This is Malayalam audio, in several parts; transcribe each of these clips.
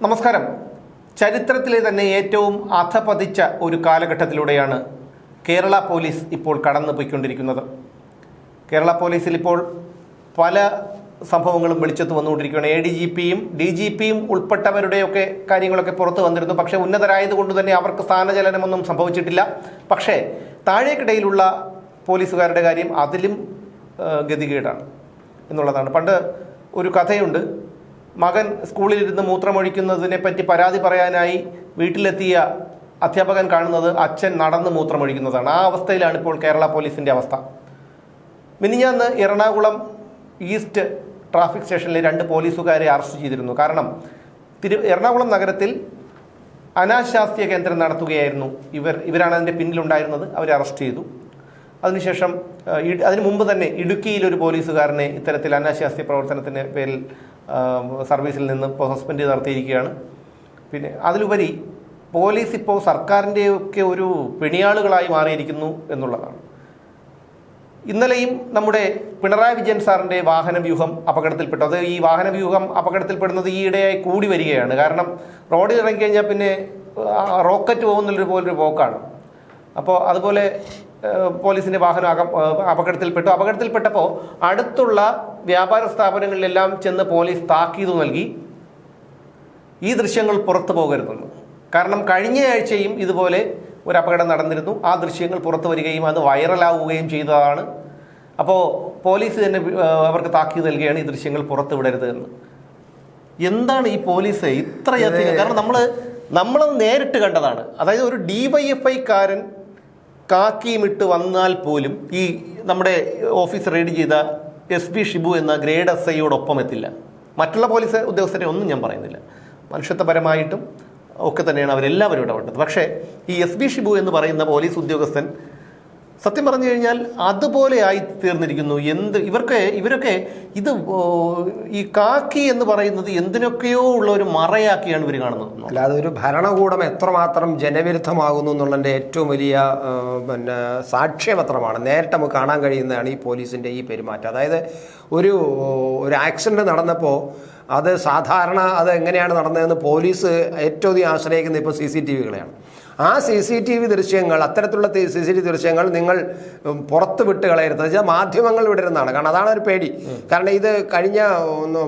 നമസ്കാരം. ചരിത്രത്തിലെ തന്നെ ഏറ്റവും അധപതിച്ച ഒരു കാലഘട്ടത്തിലൂടെയാണ് കേരള പോലീസ് ഇപ്പോൾ കടന്നു പോയിക്കൊണ്ടിരിക്കുന്നത്. കേരള പോലീസിൽ ഇപ്പോൾ പല സംഭവങ്ങളും വെളിച്ചത്ത് വന്നുകൊണ്ടിരിക്കുകയാണ്. ADGPയും DGPയും ഉൾപ്പെട്ടവരുടെയൊക്കെ കാര്യങ്ങളൊക്കെ പുറത്തു വന്നിരുന്നു. പക്ഷേ ഉന്നതരായതുകൊണ്ട് തന്നെ അവർക്ക് സ്ഥാനചലനമൊന്നും സംഭവിച്ചിട്ടില്ല. പക്ഷേ താഴേക്കിടയിലുള്ള പോലീസുകാരുടെ കാര്യം അതിലും ഗതികേടാണ് എന്നുള്ളതാണ്. പണ്ട് ഒരു കഥയുണ്ട്. മകൻ സ്കൂളിലിരുന്ന് മൂത്രമൊഴിക്കുന്നതിനെ പറ്റി പരാതി പറയാനായി വീട്ടിലെത്തിയ അധ്യാപകൻ കാണുന്നത് അച്ഛൻ നടന്ന് മൂത്രമൊഴിക്കുന്നതാണ്. ആ അവസ്ഥയിലാണ് ഇപ്പോൾ കേരള പോലീസിൻ്റെ അവസ്ഥ. മിനിഞ്ഞാന്ന് എറണാകുളം ഈസ്റ്റ് ട്രാഫിക് സ്റ്റേഷനിലെ 2 പോലീസുകാരെ അറസ്റ്റ് ചെയ്തിരുന്നു. കാരണം എറണാകുളം നഗരത്തിൽ അനാശാസ്യ കേന്ദ്രം നടത്തുകയായിരുന്നു ഇവരാണ് അതിൻ്റെ പിന്നിലുണ്ടായിരുന്നത്. അവരെ അറസ്റ്റ് ചെയ്തു. അതിനുശേഷം അതിനു മുമ്പ് തന്നെ ഇടുക്കിയിലൊരു പോലീസുകാരനെ ഇത്തരത്തിൽ അനാശാസ്യ പ്രവർത്തനത്തിൻ്റെ പേരിൽ സർവീസിൽ നിന്ന് ഇപ്പോൾ സസ്പെൻഡ് ചെയ്ത് നടത്തിയിരിക്കുകയാണ്. പിന്നെ അതിലുപരി പോലീസ് ഇപ്പോൾ സർക്കാരിൻ്റെയൊക്കെ ഒരു പിണിയാളുകളായി മാറിയിരിക്കുന്നു എന്നുള്ളതാണ്. ഇന്നലെയും നമ്മുടെ പിണറായി വിജയൻ സാറിൻ്റെ വാഹനവ്യൂഹം അപകടത്തിൽപ്പെട്ടു. അത് ഈ വാഹനവ്യൂഹം അപകടത്തിൽപ്പെടുന്നത് ഈയിടെയായി കൂടി വരികയാണ്. കാരണം റോഡിൽ ഇറങ്ങിക്കഴിഞ്ഞാൽ പിന്നെ റോക്കറ്റ് പോകുന്നുള്ളൊരു പോലൊരു പോക്കാണ്. അപ്പോൾ അതുപോലെ പോലീസിൻ്റെ വാഹനം അപകടത്തിൽപ്പെട്ടു. അപകടത്തിൽപ്പെട്ടപ്പോൾ അടുത്തുള്ള വ്യാപാര സ്ഥാപനങ്ങളിലെല്ലാം ചെന്ന് പോലീസ് താക്കീത് നൽകി ഈ ദൃശ്യങ്ങൾ പുറത്തു പോകരുതെന്ന്. കാരണം കഴിഞ്ഞ ആഴ്ചയും ഇതുപോലെ ഒരു അപകടം നടന്നിരുന്നു. ആ ദൃശ്യങ്ങൾ പുറത്തു വരികയും അത് വൈറലാവുകയും ചെയ്തതാണ്. അപ്പോൾ പോലീസ് തന്നെ അവർക്ക് താക്കീത് നൽകുകയാണ് ഈ ദൃശ്യങ്ങൾ പുറത്തു വിടരുത് എന്ന്. എന്താണ് ഈ പോലീസ് ഇത്രയധികം? കാരണം നമ്മളത് നേരിട്ട് കണ്ടതാണ്. അതായത് ഒരു DYFI-കാരൻ കാക്കിയുമിട്ട് വന്നാൽ പോലും ഈ നമ്മുടെ ഓഫീസ് റെയ്ഡ് ചെയ്ത SB ഷിബു എന്ന ഗ്രേഡ് SIയോടൊപ്പം എത്തില്ല. മറ്റുള്ള പോലീസ് ഉദ്യോഗസ്ഥരെ ഒന്നും ഞാൻ പറയുന്നില്ല. മനുഷ്യത്വപരമായിട്ടും ഒക്കെ തന്നെയാണ് അവരെല്ലാവരും ഇടപെട്ടത്. പക്ഷേ ഈ SB ഷിബു എന്ന് പറയുന്ന പോലീസ് ഉദ്യോഗസ്ഥൻ സത്യം പറഞ്ഞു കഴിഞ്ഞാൽ അതുപോലെ ആയി തീർന്നിരിക്കുന്നു. ഇവരൊക്കെ ഇത് ഈ കാക്കി എന്ന് പറയുന്നത് എന്തിനൊക്കെയോ ഉള്ള ഒരു മറയാക്കിയാണ് ഇവർ കാണുന്നത്. അല്ലാതെ ഒരു ഭരണകൂടം എത്രമാത്രം ജനവിരുദ്ധമാകുന്നു എന്നുള്ളതിൻ്റെ ഏറ്റവും വലിയ സാക്ഷ്യപത്രമാണ്. നേരിട്ട് നമുക്ക് കാണാൻ കഴിയുന്നതാണ് ഈ പോലീസിൻ്റെ ഈ പെരുമാറ്റം. അതായത് ഒരു ആക്സിഡൻറ്റ് നടന്നപ്പോൾ അത് സാധാരണ അത് എങ്ങനെയാണ് നടന്നതെന്ന് പോലീസ് ഏറ്റവും അധികം ആശ്രയിക്കുന്നത് ഇപ്പോൾ CCTVകളെയാണ്. ആ CCTV ദൃശ്യങ്ങൾ, അത്തരത്തിലുള്ള CCTV ദൃശ്യങ്ങൾ നിങ്ങൾ പുറത്ത് വിട്ട് കളയരുത്. വെച്ചാൽ മാധ്യമങ്ങൾ വിടരുന്നതാണ്. കാരണം അതാണ് ഒരു പേടി. കാരണം ഇത് കഴിഞ്ഞ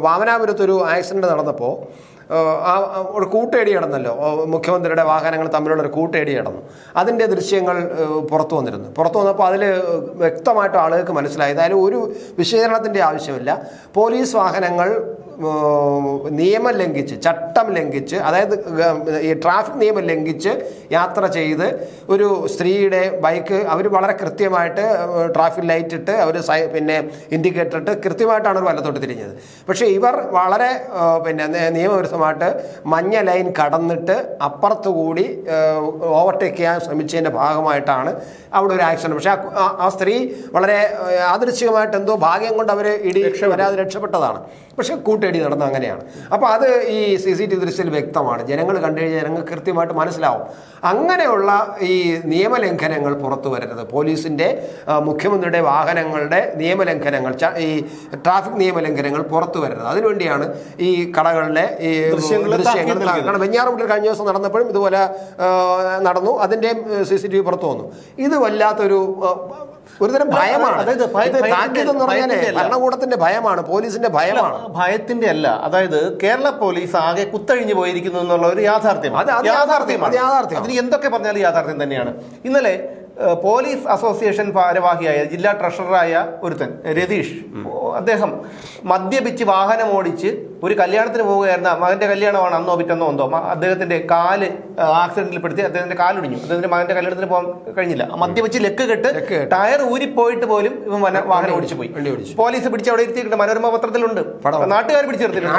വാമനാപുരത്തൊരു ആക്സിഡൻറ്റ് നടന്നപ്പോൾ ഒരു കൂട്ടേടി കിടന്നല്ലോ. മുഖ്യമന്ത്രിയുടെ വാഹനങ്ങൾ തമ്മിലുള്ള ഒരു കൂട്ടേടി കിടന്നു. അതിൻ്റെ ദൃശ്യങ്ങൾ പുറത്തു വന്നപ്പോൾ അതിൽ വ്യക്തമായിട്ട് ആളുകൾക്ക് മനസ്സിലായത് അതിൽ ഒരു വിശദീകരണത്തിൻ്റെ ആവശ്യമില്ല. പോലീസ് വാഹനങ്ങൾ നിയമം ലംഘിച്ച്, ചട്ടം ലംഘിച്ച്, അതായത് ഈ ട്രാഫിക് നിയമം ലംഘിച്ച് യാത്ര ചെയ്ത് ഒരു സ്ത്രീയുടെ ബൈക്ക് അവർ വളരെ കൃത്യമായിട്ട് ട്രാഫിക് ലൈറ്റ് ഇട്ട് അവർ പിന്നെ ഇൻഡിക്കേറ്റർ ഇട്ട് കൃത്യമായിട്ടാണ് ഒരു വലത്തോട്ട് തിരിഞ്ഞത്. പക്ഷേ ഇവർ വളരെ നിയമവിരുദ്ധമായിട്ട് മഞ്ഞ ലൈൻ കടന്നിട്ട് അപ്പുറത്തുകൂടി ഓവർടേക്ക് ചെയ്യാൻ ശ്രമിച്ചതിൻ്റെ ഭാഗമായിട്ടാണ് അവിടെ ഒരു ആക്സിഡൻറ്റ്. പക്ഷേ ആ സ്ത്രീ വളരെ യാദൃച്ഛികമായിട്ട് എന്തോ ഭാഗ്യം കൊണ്ട് അവർ വരാതെ രക്ഷപ്പെട്ടതാണ്. പക്ഷേ കൂട്ടേടി നടന്നത് അങ്ങനെയാണ്. അപ്പോൾ അത് ഈ CCTV ദൃശ്യത്തിൽ വ്യക്തമാണ്. ജനങ്ങൾ കണ്ടു കഴിഞ്ഞാൽ ജനങ്ങൾക്ക് കൃത്യമായിട്ട് മനസ്സിലാവും. അങ്ങനെയുള്ള ഈ നിയമലംഘനങ്ങൾ പുറത്തു വരരുത്. പോലീസിൻ്റെ മുഖ്യമന്ത്രിയുടെ വാഹനങ്ങളുടെ നിയമലംഘനങ്ങൾ, ഈ ട്രാഫിക് നിയമലംഘനങ്ങൾ പുറത്തു വരരുത്. അതിനുവേണ്ടിയാണ് ഈ കടകളിലെ ഈ ദൃശ്യങ്ങൾ വെഞ്ഞാറമൂട്ടിൽ കഴിഞ്ഞ ദിവസം നടന്നപ്പോഴും ഇതുപോലെ നടന്നു. അതിൻ്റെ CCTV പുറത്തു വന്നു. ഇത് വല്ലാത്തൊരു ഒരുതരം ഭയമാണ്. ഭരണകൂടത്തിന്റെ ഭയമാണ്, പോലീസിന്റെ ഭയമാണ്. ഭയത്തിന്റെ അല്ല, അതായത് കേരള പോലീസ് ആകെ കുത്തഴിഞ്ഞു പോയിരിക്കുന്നു എന്നുള്ള ഒരു യാഥാർത്ഥ്യമാണ്. അതിന് എന്തൊക്കെ പറഞ്ഞാലും യാഥാർത്ഥ്യം തന്നെയാണ്. ഇന്നലെ പോലീസ് അസോസിയേഷൻ ഭാരവാഹിയായ ജില്ലാ ട്രഷററായ ഒരുത്തൻ രതീഷ്, അദ്ദേഹം മദ്യപിച്ച് വാഹനം ഓടിച്ച് ഒരു കല്യാണത്തിന് പോവുകയായിരുന്ന മകന്റെ കല്യാണമാണ് അന്നോ പിറ്റന്നോ എന്തോ, അദ്ദേഹത്തിന്റെ കാല് ആക്സിഡന്റിൽപ്പെടുത്തി അദ്ദേഹത്തിന്റെ കാലൊടിഞ്ഞു. അദ്ദേഹത്തിന്റെ മകന്റെ കല്യാണത്തിന് പോകാൻ കഴിഞ്ഞില്ല. മദ്യപിച്ച് ലെക്ക് കെട്ട് ടയർ ഊരിപ്പോയിട്ട് പോലും ഇവൻ വാഹനം ഓടിച്ചു പോയി. പോലീസ് പിടിച്ച് അവിടെ ഇരുത്തിയിട്ടുണ്ട്. മനോരമ പത്രത്തിലുണ്ട്. നാട്ടുകാർ പിടിച്ചു നിർത്തിയിട്ടുണ്ട്.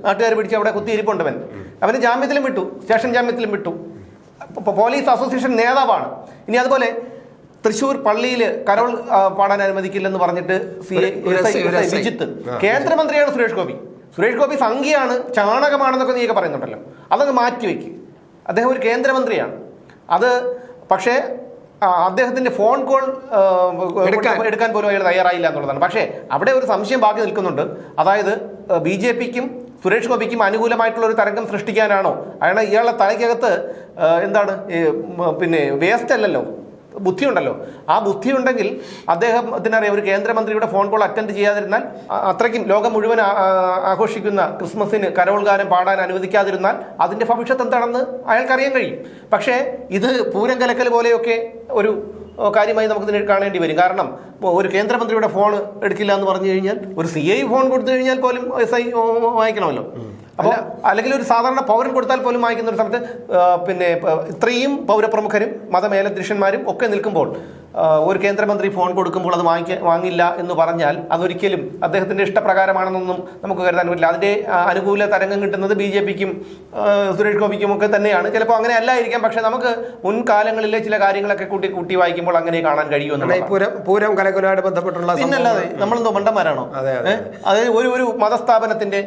നാട്ടുകാർ പിടിച്ച് അവിടെ കുത്തിയിരിപ്പുണ്ടവൻ. അവന് ജാമ്യത്തിലും വിട്ടു, സ്റ്റേഷൻ ജാമ്യത്തിലും വിട്ടു. പോലീസ് അസോസിയേഷൻ നേതാവാണ്. ഇനി അതുപോലെ തൃശ്ശൂർ പള്ളിയിൽ കരോൾ പാടാൻ അനുവദിക്കില്ലെന്ന് പറഞ്ഞിട്ട് വിജിത്ത്, കേന്ദ്രമന്ത്രിയാണ് സുരേഷ് ഗോപി സംഖ്യയാണ്, ചാണകമാണെന്നൊക്കെ നീയൊക്കെ പറയുന്നുണ്ടല്ലോ. അതങ്ങ് മാറ്റിവെക്ക്. അദ്ദേഹം ഒരു കേന്ദ്രമന്ത്രിയാണ്. അത് പക്ഷേ അദ്ദേഹത്തിന്റെ ഫോൺ കോൾ എടുക്കാൻ പോലും അയാൾ തയ്യാറായില്ല എന്നുള്ളതാണ്. പക്ഷേ അവിടെ ഒരു സംശയം ബാക്കി നിൽക്കുന്നുണ്ട്. അതായത് BJPക്കും സുരേഷ് ഗോപിക്കും അനുകൂലമായിട്ടുള്ള ഒരു തരംഗം സൃഷ്ടിക്കാനാണോ? ഇയാളുടെ തലയ്ക്കകത്ത് എന്താണ് പിന്നെ വേസ്റ്റ് അല്ലല്ലോ, ബുദ്ധിയുണ്ടല്ലോ. ആ ബുദ്ധിയുണ്ടെങ്കിൽ അദ്ദേഹത്തിനറിയാം ഒരു കേന്ദ്രമന്ത്രിയുടെ ഫോൺ കോൾ അറ്റൻഡ് ചെയ്യാതിരുന്നാൽ, അത്രയ്ക്കും ലോകം മുഴുവൻ ആഘോഷിക്കുന്ന ക്രിസ്മസിന് കരോൾ ഗാനം പാടാൻ അനുവദിക്കാതിരുന്നാൽ അതിന്റെ ഭവിഷ്യത്ത് എന്താണെന്ന് അയാൾക്കറിയാൻ കഴിയും. പക്ഷേ ഇത് പൂരം കലക്കൽ പോലെയൊക്കെ ഒരു കാര്യമായി നമുക്കിതിനെ കാണേണ്ടി വരും. കാരണം ഒരു കേന്ദ്രമന്ത്രിയുടെ ഫോൺ എടുക്കില്ല എന്ന് പറഞ്ഞു കഴിഞ്ഞാൽ, ഒരു CI ഫോൺ കൊടുത്തു കഴിഞ്ഞാൽ പോലും SI വാങ്ങിക്കണമല്ലോ. അപ്പോൾ അല്ലെങ്കിൽ ഒരു സാധാരണ പൗരൻ കൊടുത്താൽ പോലും വാങ്ങിക്കുന്ന ഒരു സമയത്ത് പിന്നെ ഇത്രയും പൗരപ്രമുഖരും മതമേലധ്യക്ഷന്മാരും ഒക്കെ നിൽക്കുമ്പോൾ ഒരു കേന്ദ്രമന്ത്രി ഫോൺ കൊടുക്കുമ്പോൾ അത് വാങ്ങില്ല എന്ന് പറഞ്ഞാൽ അതൊരിക്കലും അദ്ദേഹത്തിന്റെ ഇഷ്ടപ്രകാരമാണെന്നൊന്നും നമുക്ക് കരുതാൻ പറ്റില്ല. അതിന്റെ അനുകൂല തരംഗം കിട്ടുന്നത് BJPക്കും സുരേഷ് ഗോപിക്കും ഒക്കെ തന്നെയാണ്. ചിലപ്പോൾ അങ്ങനെ അല്ലായിരിക്കാം, പക്ഷെ നമുക്ക് മുൻകാലങ്ങളിലെ ചില കാര്യങ്ങളൊക്കെ കൂട്ടി വായിക്കുമ്പോൾ അങ്ങനെ കാണാൻ കഴിയുമെന്നുള്ളത്. പൂരം കലക്കുലമായിട്ട് ബന്ധപ്പെട്ടുള്ള പിന്നല്ലാതെ നമ്മളെന്തോ മണ്ടന്മാരാണോ? അതായത് ഒരു മതസ്ഥാപനത്തിന്റെ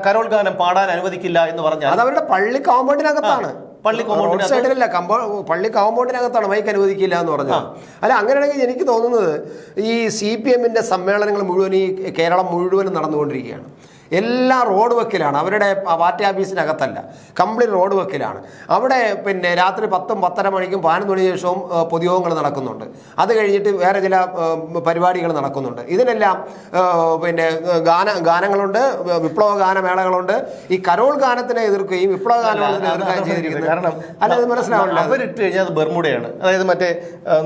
കരോൾ ഗാനം പാടാൻ അനുവദിക്കില്ല എന്ന് പറഞ്ഞാൽ അത് അവരുടെ പള്ളി കോമ്പൗണ്ടിനകത്താണ്, പള്ളി സൈഡിലല്ല, പള്ളി കോമ്പൗണ്ടിനകത്താണ് മൈക്ക് അനുവദിക്കില്ല എന്ന് പറഞ്ഞത്. അല്ല, അങ്ങനെയാണെങ്കിൽ എനിക്ക് തോന്നുന്നത് ഈ CPMന്റെ സമ്മേളനങ്ങൾ മുഴുവൻ ഈ കേരളം മുഴുവനും നടന്നുകൊണ്ടിരിക്കുകയാണ്. എല്ലാം റോഡ് വക്കിലാണ്, അവരുടെ പാർട്ടി ഓഫീസിനകത്തല്ല, കംപ്ലീറ്റ് റോഡ് വക്കിലാണ്. അവിടെ പിന്നെ രാത്രി 10, 10:30 മണിക്കും 11 മണിക്ക് ശേഷവും പൊതുയോഗങ്ങൾ നടക്കുന്നുണ്ട്. അത് കഴിഞ്ഞിട്ട് വേറെ ചില പരിപാടികൾ നടക്കുന്നുണ്ട്. ഇതിനെല്ലാം പിന്നെ ഗാനങ്ങളുണ്ട്, വിപ്ലവ ഗാനമേളകളുണ്ട്. ഈ കരോൾ ഗാനത്തിനെ എതിർക്കുകയും വിപ്ലവ ഗാനങ്ങളെ എതിർക്കുകയും ചെയ്തിരിക്കുന്നത്. കാരണം അല്ല, അത് മനസ്സിലാവില്ല. അവരിട്ട് കഴിഞ്ഞാൽ അത് ബർമുടയാണ്, അതായത് മറ്റേ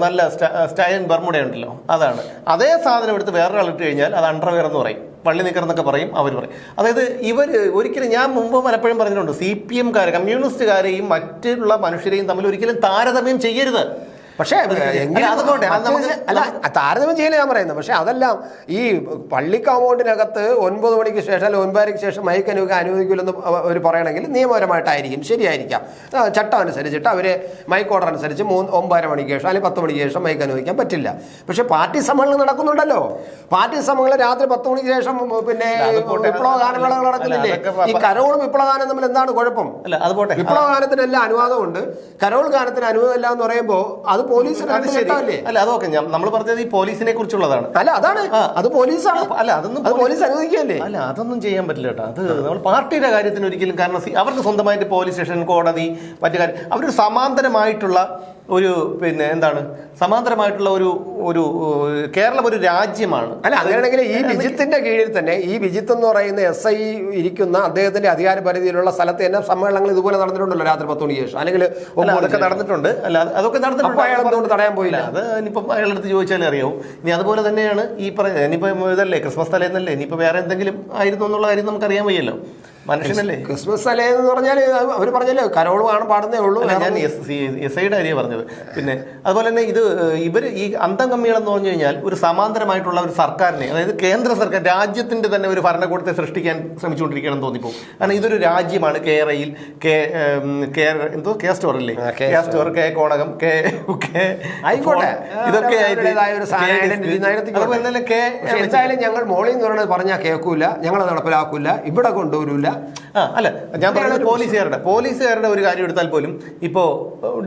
നല്ല സ്റ്റൈലൻ ബർമുടയുണ്ടല്ലോ, അതാണ്. അതേ സാധനം എടുത്ത് വേറൊരാൾ ഇട്ട് കഴിഞ്ഞാൽ അത് അണ്ടർവെയർ എന്ന് പറയും, പള്ളി നിൽക്കണമെന്നൊക്കെ പറയും, അവർ പറയും. അതായത് ഇവർ ഒരിക്കലും, ഞാൻ മുമ്പ് പലപ്പോഴും പറഞ്ഞിട്ടുണ്ട്, CPMകാരെ കമ്മ്യൂണിസ്റ്റുകാരെയും മറ്റുള്ള മനുഷ്യരെയും തമ്മിൽ ഒരിക്കലും താരതമ്യം ചെയ്യരുത്. പക്ഷേ അല്ല, താരതമ്യം ചെയ്യല ഞാൻ പറയുന്നത്. പക്ഷെ അതെല്ലാം ഈ പള്ളി കോമ്പൗണ്ടിനകത്ത് 9 മണിക്ക് ശേഷം അല്ല 9:30 ശേഷം മൈക്ക് അനുവദിക്കില്ലെന്ന് അവർ പറയണമെങ്കിൽ നിയമപരമായിട്ടായിരിക്കും, ശരിയായിരിക്കാം. ചട്ടം അനുസരിച്ചിട്ട് അവർ മൈക്ക് ഓർഡർ അനുസരിച്ച് 9:30 മണിക്ക് ശേഷം അല്ലെങ്കിൽ 10 മണിക്ക് ശേഷം മൈക്ക് അനുവദിക്കാൻ പറ്റില്ല. പക്ഷെ പാർട്ടി സമ്മേളനം നടക്കുന്നുണ്ടല്ലോ, പാർട്ടി സമ്മേളനം രാത്രി 10 മണിക്ക് ശേഷം പിന്നെ വിപ്ലവ ഗാനമേളകൾ നടക്കുന്നില്ലേ? ഈ കരോളും വിപ്ലവ ഗാനം തമ്മിൽ എന്താണ് കുഴപ്പം? വിപ്ലവ ഗാനത്തിനെല്ലാം അനുവാദമുണ്ട്, കരോൾ ഗാനത്തിന് അനുവാദമില്ല എന്ന് പറയുമ്പോൾ അത് പോലീസിന് അല്ല, അതൊക്കെ നമ്മൾ പറഞ്ഞത് ഈ പോലീസിനെ കുറിച്ചുള്ളതാണ്. അല്ല, അതാണ്, അത് പോലീസാണ്. അല്ല, അതൊന്നും പോലീസ് അനുവദിക്കല്ലേ? അല്ല, അതൊന്നും ചെയ്യാൻ പറ്റില്ല കേട്ടോ. അത് നമ്മൾ പാർട്ടിയുടെ കാര്യത്തിന് ഒരിക്കലും, കാരണം അവർക്ക് സ്വന്തമായിട്ട് പോലീസ് സ്റ്റേഷൻ, കോടതി, മറ്റു കാര്യം, അവരൊരു സമാന്തരമായിട്ടുള്ള ഒരു പിന്നെ എന്താണ് സമാന്തരമായിട്ടുള്ള ഒരു കേരളം ഒരു രാജ്യമാണ്. അല്ല, അങ്ങനെയാണെങ്കിൽ ഈ വിജിത്തിന്റെ കീഴിൽ തന്നെ ഈ വിജിത്ത് എന്ന് പറയുന്ന SI ഇരിക്കുന്ന അദ്ദേഹത്തിന്റെ അധികാര പരിധിയിലുള്ള സ്ഥലത്ത് തന്നെ സമ്മേളനങ്ങൾ ഇതുപോലെ നടന്നിട്ടുണ്ടല്ലോ രാത്രി 10 മണിക്ക് ശേഷം, അല്ലെങ്കിൽ അതൊക്കെ നടന്നിട്ടുണ്ട്. അല്ല, അതൊക്കെ നടന്നിട്ടുണ്ട്. അയാൾ എന്തുകൊണ്ട് തടയാൻ പോയില്ല? അത് ഇനിയിപ്പം അയാളെടുത്ത് ചോദിച്ചാലേ അറിയാവും. ഇനി അതുപോലെ തന്നെയാണ് ഈ പറയുന്നത്, ഇനിയിപ്പോൾ ഇതല്ലേ ക്രിസ്മസ് തലേന്നല്ലേ, ഇനിയിപ്പോൾ വേറെ എന്തെങ്കിലും ആയിരുന്നു എന്നുള്ള കാര്യം നമുക്കറിയാൻ വയ്യല്ലോ. മനുഷ്യനല്ലേ. ക്രിസ്മസ് തലേന്ന് പറഞ്ഞാൽ അവർ പറഞ്ഞല്ലോ കരോൾ കാണാൻ പാടുന്നേ ഉള്ളൂ. ഞാൻ SIയുടെ കാര്യമാണ് പറഞ്ഞത്. പിന്നെ അതുപോലെ തന്നെ ഇവർ ഈ അന്തം കമ്മികളെന്ന് പറഞ്ഞു കഴിഞ്ഞാൽ ഒരു സമാന്തരമായിട്ടുള്ള ഒരു സർക്കാരിനെ, അതായത് കേന്ദ്ര സർക്കാർ രാജ്യത്തിന്റെ തന്നെ ഒരു ഭരണകൂടത്തെ സൃഷ്ടിക്കാൻ ശ്രമിച്ചുകൊണ്ടിരിക്കുകയാണെന്ന് തോന്നിപ്പോകും. കാരണം ഇതൊരു രാജ്യമാണ്. കേരയിൽ കെ സ്റ്റോർ അല്ലേ, കെ സ്റ്റോർ, കെ കോണകം, ആയിക്കോട്ടെ, ഇതൊക്കെ എന്തായാലും ഞങ്ങൾ മോളിൽ നിന്ന് പറയുന്നത് പറഞ്ഞാൽ കേൾക്കൂല, ഞങ്ങൾ നടപ്പിലാക്കൂല, ഇവിടെ കൊണ്ടുവരൂല. അല്ല, ഞാൻ പറഞ്ഞത് പോലീസുകാരുടെ ഒരു കാര്യം എടുത്താൽ പോലും ഇപ്പോൾ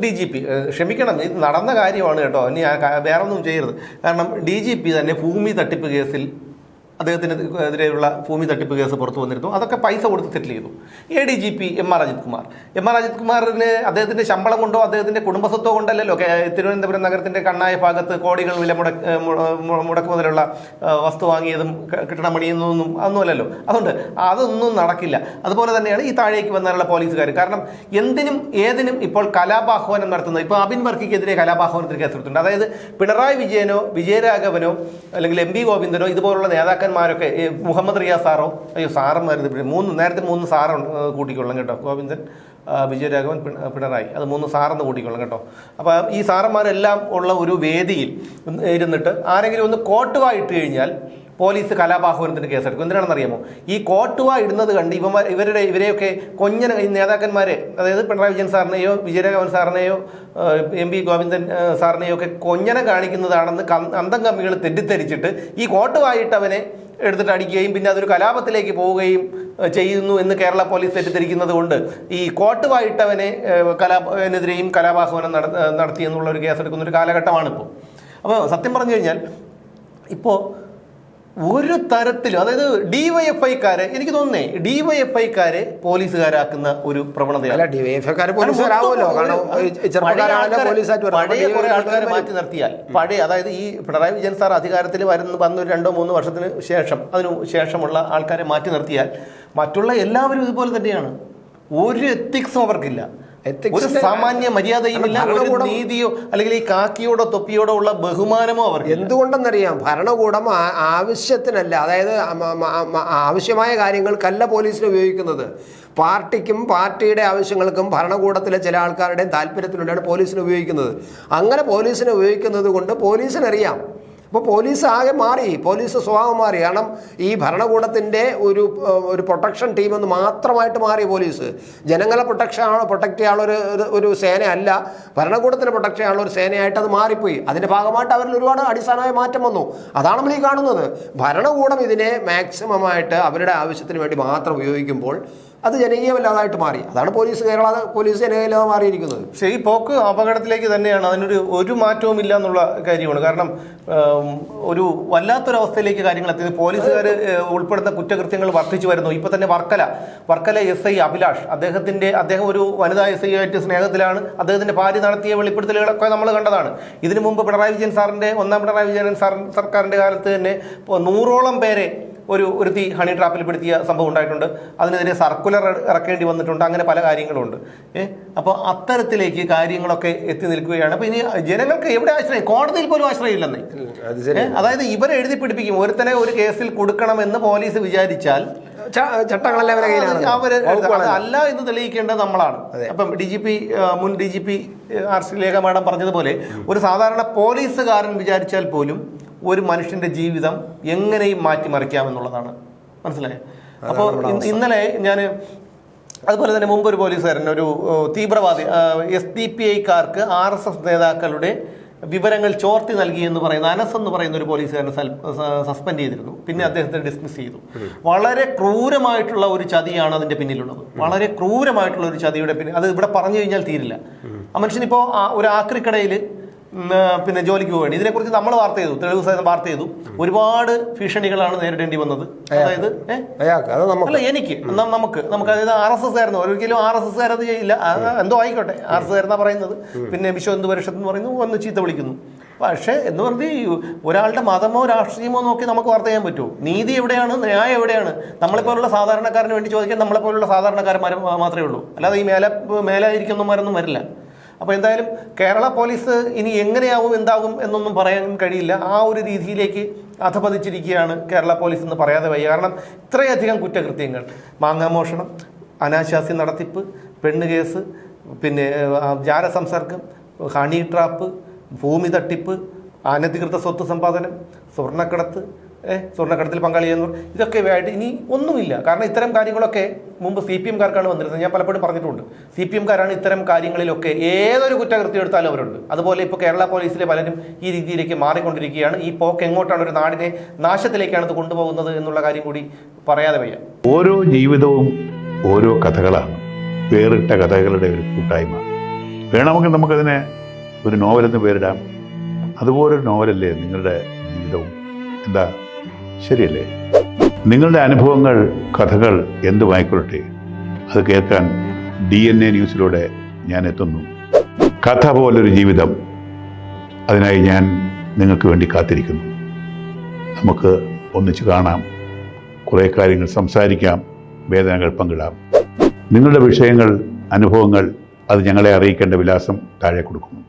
DGP, ക്ഷമിക്കണം, ഇത് നടന്ന കാര്യമാണ് കേട്ടോ, ഇനി വേറെ ഒന്നും ചെയ്യരുത്. കാരണം DGP തന്നെ ഭൂമി തട്ടിപ്പ് കേസിൽ അദ്ദേഹത്തിന് എതിരെയുള്ള ഭൂമി തട്ടിപ്പ് കേസ് പുറത്തു വന്നിരുന്നു. അതൊക്കെ പൈസ കൊടുത്ത് സെറ്റിൽ ചെയ്തു. ADGP MR അജിത് കുമാറിന് അദ്ദേഹത്തിന്റെ ശമ്പളം കൊണ്ടോ അദ്ദേഹത്തിന്റെ കുടുംബസ്വത്തോ കൊണ്ടല്ലോ തിരുവനന്തപുരം നഗരത്തിന്റെ കണ്ണായ ഭാഗത്ത് കോടികൾ വില മുടക്ക് മുതലുള്ള വസ്തു വാങ്ങിയതും കെട്ടിടം പണിയുന്നതൊന്നും അതൊന്നുമല്ലല്ലോ. അതുകൊണ്ട് അതൊന്നും നടക്കില്ല. അതുപോലെ തന്നെയാണ് ഈ താഴേക്ക് വന്നാലുള്ള പോലീസുകാർ. കാരണം എന്തിനും ഏതിനും ഇപ്പോൾ കലാപാഹ്വാനം നടത്തുന്നത്, ഇപ്പോൾ അബിൻ വർക്കിക്കെതിരെ കലാപാഹ്വാനത്തിന് കേസെടുത്തിട്ടുണ്ട്. അതായത് പിണറായി വിജയനോ വിജയരാഘവനോ അല്ലെങ്കിൽ MP ഗോവിന്ദനോ ഇതുപോലുള്ള നേതാക്കൾ ൊക്കെ മുഹമ്മദ് റിയാസ് സാറോ, സാറന്മാർ നേരത്തെ 3 സാറ് കൂട്ടിക്കൊള്ളാം കേട്ടോ, ഗോവിന്ദൻ, വിജയരാഘവൻ, പിണറായി, അത് 3 സാറെന്ന് കൂട്ടിക്കൊള്ളാം കേട്ടോ. അപ്പോൾ ഈ സാറന്മാരെല്ലാം ഉള്ള ഒരു വേദിയിൽ ഇരുന്നിട്ട് ആരെങ്കിലും ഒന്ന് കോട്ടുവായിട്ട് കഴിഞ്ഞാൽ പോലീസ് കലാപാഹ്വാനത്തിന് കേസെടുക്കും. എന്തിനാണെന്നറിയാമോ? ഈ കോട്ടുവ ഇടുന്നത് കണ്ട് ഇവരെയൊക്കെ കൊഞ്ഞന ഈ നേതാക്കന്മാരെ, അതായത് പിണറായി വിജയൻ സാറിനെയോ വിജയരാഘവൻ സാറിനെയോ MP ഗോവിന്ദൻ സാറിനെയോ ഒക്കെ കൊഞ്ഞന കാണിക്കുന്നതാണെന്ന് അന്തം കമ്മികൾ തെറ്റിദ്ധരിച്ചിട്ട് ഈ കോട്ടുവായിട്ട് അവനെ എടുത്തിട്ട് അടിക്കുകയും പിന്നെ അതൊരു കലാപത്തിലേക്ക് പോവുകയും ചെയ്യുന്നു എന്ന് കേരള പോലീസ് തെറ്റിദ്ധരിക്കുന്നത് കൊണ്ട് ഈ കോട്ടുവായിട്ടവനെ കലാപത്തിനെതിരെയും കലാപാഹ്വാനം നടത്തിയെന്നുള്ള ഒരു കേസെടുക്കുന്ന ഒരു കാലഘട്ടമാണ് ഇപ്പോൾ. അപ്പോൾ സത്യം പറഞ്ഞു കഴിഞ്ഞാൽ ഇപ്പോൾ ഒരു തരത്തിലും, അതായത് ഡിവൈഎഫ്ഐക്കാരെ, എനിക്ക് തോന്നുന്നേ ഡിവൈഎഫ്ഐക്കാരെ പോലീസുകാരാക്കുന്ന ഒരു പ്രവണതയാണ്. പഴയ കുറെ ആൾക്കാരെ മാറ്റി നിർത്തിയാൽ, അതായത് ഈ പിണറായി വിജയൻ സാർ അധികാരത്തിൽ വന്ന 2-3 വർഷത്തിന് ശേഷം, അതിനു ശേഷമുള്ള ആൾക്കാരെ മാറ്റി നിർത്തിയാൽ മറ്റുള്ള എല്ലാവരും ഇതുപോലെ തന്നെയാണ്. ഒരു എത്തിക്സും അവർക്കില്ല, ഒരു സാമാന്യ മര്യാദയുമില്ല, ഒരു നീതിയോ അല്ലെങ്കിൽ ഈ കാക്കിയോടോ തൊപ്പിയോടോ ഉള്ള ബഹുമാനമോ അവർക്ക്. എന്തുകൊണ്ടെന്നറിയാം, ഭരണകൂടം ആവശ്യത്തിനല്ല, അതായത് ആവശ്യമായ കാര്യങ്ങൾക്കല്ല പോലീസിനെ ഉപയോഗിക്കുന്നത്. പാർട്ടിക്കും പാർട്ടിയുടെ ആവശ്യങ്ങൾക്കും ഭരണകൂടത്തിലെ ചില ആൾക്കാരുടെയും താല്പര്യത്തിനുണ്ടാണ് പോലീസിനെ ഉപയോഗിക്കുന്നത്. അങ്ങനെ പോലീസിനെ ഉപയോഗിക്കുന്നത് കൊണ്ട് പോലീസിനറിയാം. അപ്പോൾ പോലീസ് ആകെ മാറി, പോലീസ് സ്വഭാവം മാറി. കാരണം ഈ ഭരണകൂടത്തിൻ്റെ ഒരു പ്രൊട്ടക്ഷൻ ടീമെന്ന് മാത്രമായിട്ട് മാറി പോലീസ്. ജനങ്ങളെ പ്രൊട്ടക്ട് ചെയ്യാനുള്ള ഒരു സേനയല്ല, ഭരണകൂടത്തിനെ പ്രൊട്ടക്ട് ചെയ്യാനുള്ള ഒരു സേനയായിട്ട് അത് മാറിപ്പോയി. അതിൻ്റെ ഭാഗമായിട്ട് അവരിൽ ഒരുപാട് അടിസ്ഥാനമായ മാറ്റം വന്നു. അതാണ് നമ്മൾ ഈ കാണുന്നത്. ഭരണകൂടം ഇതിനെ മാക്സിമമായിട്ട് അവരുടെ ആവശ്യത്തിന് വേണ്ടി മാത്രം ഉപയോഗിക്കുമ്പോൾ അത് ജനകീയമല്ലാതായിട്ട് മാറി. അതാണ് കേരള പോലീസ് ജനകീയല്ലാതെ മാറിയിരിക്കുന്നത്. പക്ഷേ ഈ പോക്ക് അപകടത്തിലേക്ക് തന്നെയാണ്. അതിനൊരു മാറ്റവും ഇല്ല എന്നുള്ള കാര്യമാണ്. കാരണം ഒരു വല്ലാത്തൊരവസ്ഥയിലേക്ക് കാര്യങ്ങൾ എത്തിയത്. പോലീസുകാർ ഉൾപ്പെടുന്ന കുറ്റകൃത്യങ്ങൾ വർദ്ധിച്ചു വരുന്നു. ഇപ്പൊ തന്നെ വർക്കല SI അഭിലാഷ്, അദ്ദേഹം ഒരു വനിതാ SI ആയിട്ട് സ്നേഹത്തിലാണ്. അദ്ദേഹത്തിന്റെ ഭാര്യ നടത്തിയ വെളിപ്പെടുത്തലുകളൊക്കെ നമ്മൾ കണ്ടതാണ്. ഇതിനു മുമ്പ് പിണറായി വിജയൻ സാറിന്റെ സർക്കാരിന്റെ കാലത്ത് തന്നെ 100ഓളം പേരെ ഒരുത്തി ഹണി ട്രാപ്പിൽ പെടുത്തിയ സംഭവം ഉണ്ടായിട്ടുണ്ട്. അതിനെതിരെ സർക്കുലർ ഇറക്കേണ്ടി വന്നിട്ടുണ്ട്. അങ്ങനെ പല കാര്യങ്ങളുണ്ട്. അപ്പോൾ അത്തരത്തിലേക്ക് കാര്യങ്ങളൊക്കെ എത്തി നിൽക്കുകയാണ്. അപ്പോൾ ഇനി ജനങ്ങൾക്ക് എവിടെ ആശ്രയം? കോടതിയിൽ പോലും ആശ്രയമില്ലെന്നേ. അതായത് ഇവരെ എഴുതി പിടിപ്പിക്കും. ഒരുത്തനെ ഒരു കേസിൽ കൊടുക്കണമെന്ന് പോലീസ് വിചാരിച്ചാൽ ചട്ടങ്ങളെല്ലാം അവര് അല്ല എന്ന് തെളിയിക്കേണ്ടത് നമ്മളാണ്. അപ്പം മുൻ DGP RC ലേഖ മാഡം പറഞ്ഞതുപോലെ ഒരു സാധാരണ പോലീസുകാരൻ വിചാരിച്ചാൽ പോലും ഒരു മനുഷ്യന്റെ ജീവിതം എങ്ങനെയും മാറ്റിമറിക്കാമെന്നുള്ളതാണ്. മനസ്സിലായോ? അപ്പോൾ ഇന്നലെ ഞാൻ അതുപോലെ തന്നെ മുമ്പ് ഒരു പോലീസുകാരൻ, ഒരു തീവ്രവാദി SDPIക്കാർക്ക് RSS നേതാക്കളുടെ വിവരങ്ങൾ ചോർത്തി നൽകി എന്ന് പറയുന്ന അനസ് എന്ന് പറയുന്ന ഒരു പോലീസുകാരനെ സസ്പെൻഡ് ചെയ്തിരുന്നു. പിന്നെ അദ്ദേഹത്തെ ഡിസ്മിസ് ചെയ്തു. വളരെ ക്രൂരമായിട്ടുള്ള ഒരു ചതിയാണ് അതിന്റെ പിന്നിലുള്ളത്. വളരെ ക്രൂരമായിട്ടുള്ള ഒരു ചതിയുടെ പിന്നിൽ, അത് ഇവിടെ പറഞ്ഞു കഴിഞ്ഞാൽ തീരില്ല. ആ മനുഷ്യനിപ്പോ ഒരു ആക്രിക്കടയിൽ പിന്നെ ജോലിക്ക് പോവുകയാണ്. ഇതിനെക്കുറിച്ച് നമ്മൾ വാർത്ത ചെയ്തു, തെളിവ് സഹിതം വാർത്ത ചെയ്തു. ഒരുപാട് ഭീഷണികളാണ് നേരിടേണ്ടി വന്നത്. അതായത് നമുക്ക് അതായത് RSS ആയിരുന്നു, ഒരിക്കലും RSS കാരത് ചെയ്യില്ല, എന്തോ ആയിക്കോട്ടെ, RSS ആയിരുന്നാ പറയുന്നത്. പിന്നെ വിശ്വ ഹിന്ദു പരിഷത്ത് എന്ന് പറയുന്നു, ഒന്ന് ചീത്ത വിളിക്കുന്നു. പക്ഷേ എന്ന് പറഞ്ഞ് ഒരാളുടെ മതമോ രാഷ്ട്രീയമോ നോക്കി നമുക്ക് വാർത്ത ചെയ്യാൻ പറ്റുമോ? നീതി എവിടെയാണ്? ന്യായം എവിടെയാണ്? നമ്മളെപ്പോലുള്ള സാധാരണക്കാരന് വേണ്ടി ചോദിക്കാൻ നമ്മളെപ്പോലുള്ള സാധാരണക്കാരന്മാർ മാത്രമേ ഉള്ളൂ. അല്ലാതെ ഈ മേലായിരിക്കുന്നവരൊന്നും വരില്ല. അപ്പോൾ എന്തായാലും കേരള പോലീസ് ഇനി എങ്ങനെയാവും എന്താകും എന്നൊന്നും പറയാൻ കഴിയില്ല. ആ ഒരു രീതിയിലേക്ക് അധപതിച്ചിരിക്കുകയാണ് കേരള പോലീസ് എന്ന് പറയാതെ വയ്യ. കാരണം ഇത്രയധികം കുറ്റകൃത്യങ്ങൾ, മാങ്ങാമോഷണം, അനാശാസ്യ നടത്തിപ്പ്, പെണ്ണ് കേസ്, പിന്നെ ജാരസംസർഗം, ഹണി ട്രാപ്പ്, ഭൂമി തട്ടിപ്പ്, അനധികൃത സ്വത്ത് സമ്പാദനം, സ്വർണ്ണക്കടത്തിൽ പങ്കാളിയെന്ന്, ഇതൊക്കെ ആയിട്ട് ഇനി ഒന്നുമില്ല. കാരണം ഇത്തരം കാര്യങ്ങളൊക്കെ മുമ്പ് CPM-കാർക്കാണ് വന്നിരുന്നത്. ഞാൻ പലപ്പോഴും പറഞ്ഞിട്ടുണ്ട്, CPM-കാരാണ് ഇത്തരം കാര്യങ്ങളിലൊക്കെ ഏതൊരു കുറ്റകൃത്യം എടുത്താലും അവരുണ്ട്. അതുപോലെ ഇപ്പോൾ കേരള പോലീസിലെ പലരും ഈ രീതിയിലേക്ക് മാറിക്കൊണ്ടിരിക്കുകയാണ്. ഈ പോക്ക് എങ്ങോട്ടാണ്, ഒരു നാടിനെ നാശത്തിലേക്കാണ് ഇത് കൊണ്ടുപോകുന്നത് എന്നുള്ള കാര്യം കൂടി പറയാതെ വയ്യ. ഓരോ ജീവിതവും ഓരോ കഥകളാണ്, വേറിട്ട കഥകളുടെ ഒരു കൂട്ടായ്മ. വേണമെങ്കിൽ നമുക്കതിനെ ഒരു നോവലെന്ന് പേരിടാം. അതുപോലൊരു നോവലല്ലേ നിങ്ങളുടെ ജീവിതവും? എന്താ, ശരിയല്ലേ? നിങ്ങളുടെ അനുഭവങ്ങൾ, കഥകൾ എന്തുമായിക്കൊള്ളട്ടെ, അത് കേൾക്കാൻ DNA ന്യൂസിലൂടെ ഞാൻ എത്തുന്നു. കഥ പോലൊരു ജീവിതം, അതിനായി ഞാൻ നിങ്ങൾക്ക് വേണ്ടി കാത്തിരിക്കുന്നു. നമുക്ക് ഒന്നിച്ച് കാണാം, കുറേ കാര്യങ്ങൾ സംസാരിക്കാം, വേദനകൾ പങ്കിടാം. നിങ്ങളുടെ വിഷയങ്ങൾ, അനുഭവങ്ങൾ അത് ഞങ്ങളെ അറിയിക്കേണ്ട വിലാസം താഴെ കൊടുക്കുന്നു.